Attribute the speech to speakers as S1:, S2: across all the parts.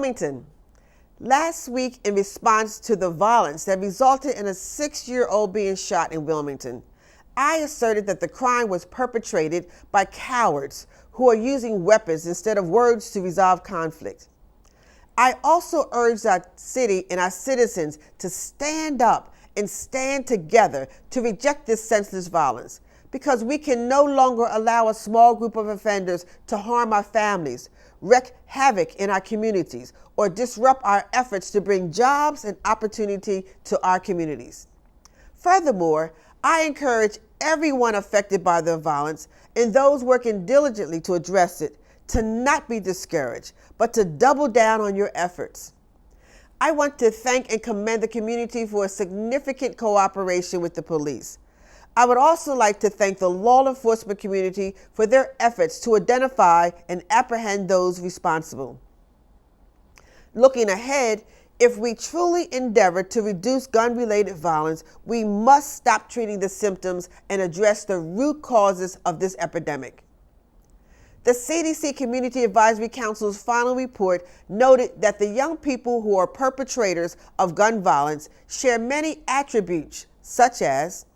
S1: Wilmington. Last week, in response to the violence that resulted in a 6-year-old being shot in Wilmington, I asserted that the crime was perpetrated by cowards who are using weapons instead of words to resolve conflict. I also urged our city and our citizens to stand up and stand together to reject this senseless violence, because we can no longer allow a small group of offenders to harm our families, wreak havoc in our communities, or disrupt our efforts to bring jobs and opportunity to our communities. Furthermore, I encourage everyone affected by the violence and those working diligently to address it to not be discouraged, but to double down on your efforts. I want to thank and commend the community for a significant cooperation with the police. I would also like to thank the law enforcement community for their efforts to identify and apprehend those responsible. Looking ahead, if we truly endeavor to reduce gun-related violence, we must stop treating the symptoms and address the root causes of this epidemic. The CDC Community Advisory Council's final report noted that the young people who are perpetrators of gun violence share many attributes, such as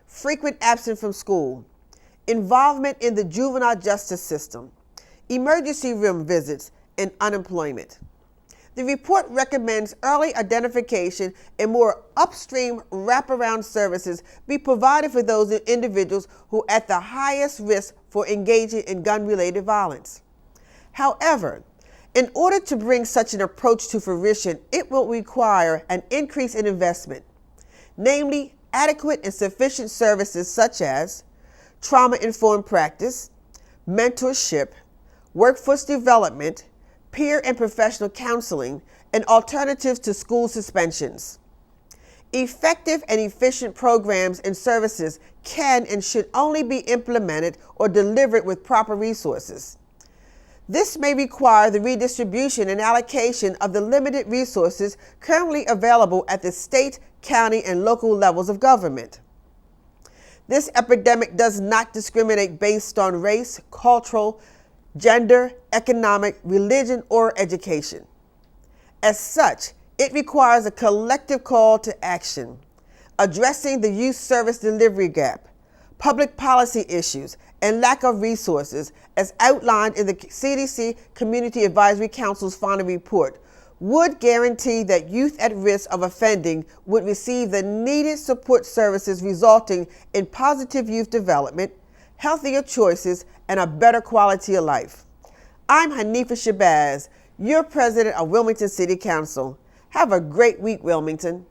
S1: frequent absence from school, involvement in the juvenile justice system, emergency room visits, and unemployment. The report recommends early identification and more upstream wraparound services be provided for those individuals who are at the highest risk for engaging in gun-related violence. However, in order to bring such an approach to fruition, it will require an increase in investment, namely adequate and sufficient services such as trauma-informed practice, mentorship, workforce development, peer and professional counseling, and alternatives to school suspensions. Effective and efficient programs and services can and should only be implemented or delivered with proper resources. This may require the redistribution and allocation of the limited resources currently available at the state, county, and local levels of government. This epidemic does not discriminate based on race, cultural, gender, economic, religion, or education. As such, it requires a collective call to action, addressing the youth service delivery gap, public policy issues, and lack of resources, as outlined in the CDC Community Advisory Council's final report, would guarantee that youth at risk of offending would receive the needed support services, resulting in positive youth development, healthier choices, and a better quality of life. I'm Hanifa Shabazz, your president of Wilmington City Council. Have a great week, Wilmington.